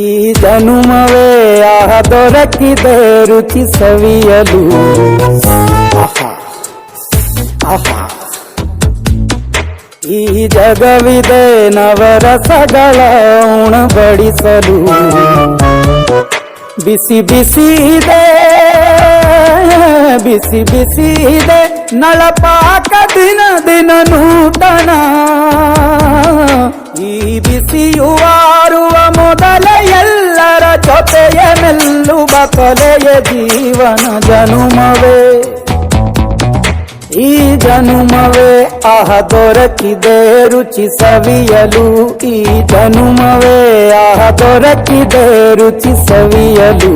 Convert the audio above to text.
ಈ ಜನುಮವೇ ಆಹ ದೊರಕಿದೆ ರುಚಿ ಸವಿಯಲು. ಆಹಾ ಆಹಾ ಈ ಜಗವಿದೆ ನವರಸಗಳ ಉಣಬಡಿಸಲು. ಬಿಸಿ ಬಿಸಿ ಇದೆ ಬಿಸಿ ಬಿಸಿ ಇದೆ ನಳಪಾಕ ದಿನ ದಿನ ನೂತನ. ಈ ಬಿಸಿಯುವಾರುವ ಮೊದಲ ಎಲ್ಲರ ಜೊತೆಯ ಮೆಲ್ಲುವ ಕಲೆಯ ಜೀವನ ಜನುಮವೇ. ಈ ಜನುಮವೇ ಆಹ ದೊರಕಿದೆ ರುಚಿ ಸವಿಯಲು. ಈ ಜನುಮವೇ ಆಹ ದೊರಕಿದೆ ರುಚಿ ಸವಿಯಲು.